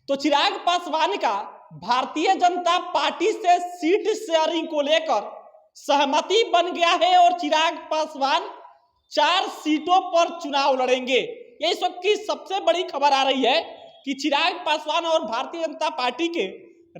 तो चिराग पासवान का भारतीय जनता पार्टी से सीट शेयरिंग को लेकर सहमति बन गया है और चिराग पासवान 4 सीटों पर चुनाव लड़ेंगे। ये इस वक्त की सबसे बड़ी खबर आ रही है कि चिराग पासवान और भारतीय जनता पार्टी के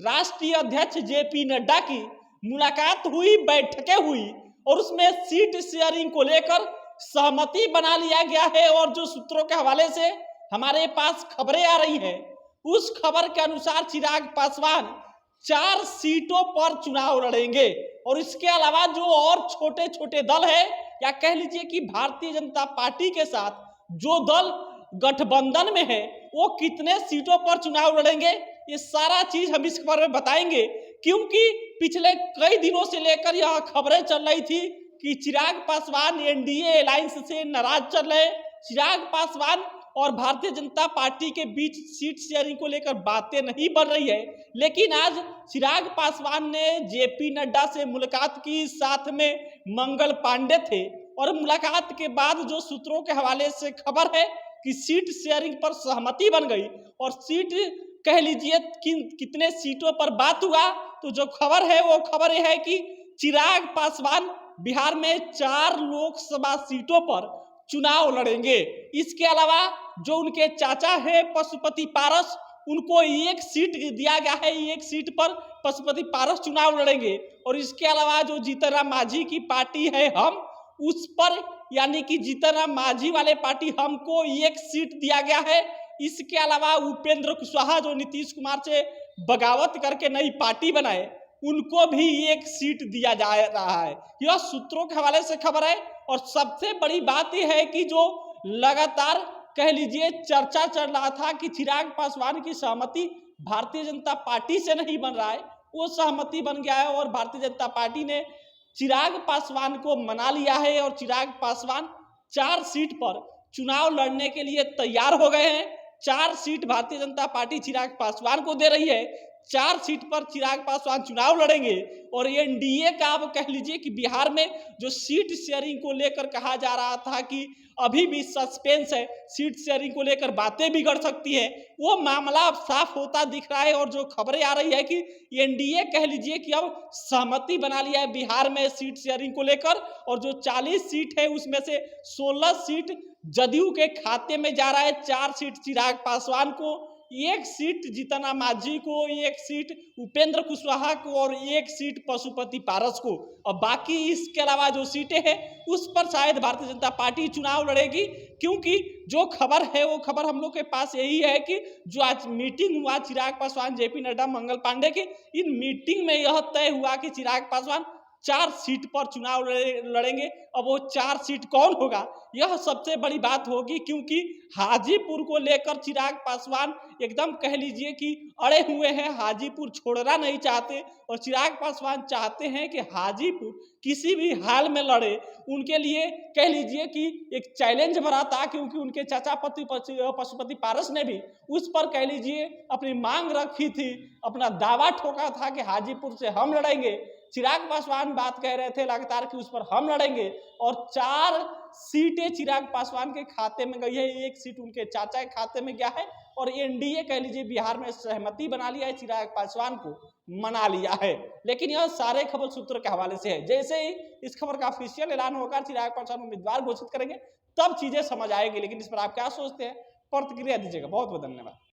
राष्ट्रीय अध्यक्ष जेपी नड्डा की मुलाकात हुई, बैठकें हुई और उसमें सीट शेयरिंग को लेकर सहमति बना लिया गया है। और जो सूत्रों के हवाले से हमारे पास खबरें आ रही हैं, उस खबर के अनुसार चिराग पासवान 4 सीटों पर चुनाव लड़ेंगे। और इसके अलावा जो और छोटे छोटे दल है, या कह लीजिए कि भारतीय जनता पार्टी के साथ जो दल गठबंधन में है, वो कितने सीटों पर चुनाव लड़ेंगे, ये सारा चीज हम इस खबर में बताएंगे। क्योंकि पिछले कई दिनों से लेकर यह खबरें चल रही थी कि चिराग पासवान एनडीए अलायंस से नाराज चल रहे। चिराग पासवान और भारतीय जनता पार्टी के बीच सीट शेयरिंग को लेकर बातें नहीं बन रही है। लेकिन आज चिराग पासवान ने जेपी नड्डा से मुलाकात की, साथ में मंगल पांडे थे। और मुलाकात के बाद जो सूत्रों के हवाले से खबर है कि सीट शेयरिंग पर सहमति बन गई। और सीट कह लीजिए कितने सीटों पर बात हुआ, तो जो खबर है वो खबर यह है कि चिराग पासवान बिहार में 4 लोकसभा सीटों पर चुनाव लड़ेंगे। इसके अलावा जो उनके चाचा है पशुपति पारस, उनको 1 सीट दिया गया है, 1 सीट पर पशुपति पारस चुनाव लड़ेंगे। और इसके अलावा जो जीतन राम मांझी की पार्टी है हम, उस पर यानी कि जीतन राम मांझी वाले पार्टी हमको 1 सीट दिया गया है। इसके अलावा उपेंद्र कुशवाहा जो नीतीश कुमार से बगावत करके नई पार्टी बनाए, उनको भी 1 सीट दिया जा रहा है। यह सूत्रों के हवाले से खबर है। और सबसे बड़ी बात यह है कि जो लगातार कह लीजिए चर्चा चल रहा था कि चिराग पासवान की सहमति भारतीय जनता पार्टी से नहीं बन रहा है, वो सहमति बन गया है। और भारतीय जनता पार्टी ने चिराग पासवान को मना लिया है और चिराग पासवान 4 सीट पर चुनाव लड़ने के लिए तैयार हो गए हैं। 4 सीट भारतीय जनता पार्टी चिराग पासवान को दे रही है। 4 सीट पर चिराग पासवान चुनाव लड़ेंगे। और एनडीए का आप कह लीजिए कि बिहार में जो सीट शेयरिंग को लेकर कहा जा रहा था कि अभी भी सस्पेंस है, सीट शेयरिंग को लेकर बातें बिगड़ सकती है, वो मामला अब साफ होता दिख रहा है। और जो खबरें आ रही है कि एनडीए कह लीजिए कि अब सहमति बना लिया है बिहार में सीट शेयरिंग को लेकर। और जो 40 सीट है उसमें से 16 सीट जदयू के खाते में जा रहा है। 4 सीट चिराग पासवान को, 1 सीट जीतन राम मांझी को, 1 सीट उपेंद्र कुशवाहा को और 1 सीट पशुपति पारस को। और बाकी इसके अलावा जो सीटें हैं उस पर शायद भारतीय जनता पार्टी चुनाव लड़ेगी। क्योंकि जो खबर है वो खबर हम लोग के पास यही है कि जो आज मीटिंग हुआ चिराग पासवान, जेपी नड्डा, मंगल पांडे की, इन मीटिंग में यह तय हुआ कि चिराग पासवान 4 सीट पर चुनाव लड़ेंगे। अब वो 4 सीट कौन होगा, यह सबसे बड़ी बात होगी। क्योंकि हाजीपुर को लेकर चिराग पासवान एकदम कह लीजिए कि अड़े हुए हैं, हाजीपुर छोड़ना नहीं चाहते। और चिराग पासवान चाहते हैं कि हाजीपुर किसी भी हाल में लड़े। उनके लिए कह लीजिए कि एक चैलेंज भरा था, क्योंकि उनके चाचा पशुपति पारस ने भी उस पर कह लीजिए अपनी मांग रखी थी, अपना दावा ठोका था कि हाजीपुर से हम लड़ेंगे। चिराग पासवान बात कह रहे थे लगातार कि उस पर हम लड़ेंगे। और 4 सीटें चिराग पासवान के खाते में गई है, 1 सीट उनके चाचा के खाते में गया है। और एनडीए कह लीजिए बिहार में सहमति बना लिया है, चिराग पासवान को मना लिया है। लेकिन यह सारे खबर सूत्र के हवाले से है। जैसे ही इस खबर का ऑफिशियल ऐलान होकर चिराग पासवान उम्मीदवार घोषित करेंगे, तब चीजें समझ आएगी। लेकिन इस पर आप क्या सोचते हैं, प्रतिक्रिया दीजिएगा। बहुत बहुत धन्यवाद।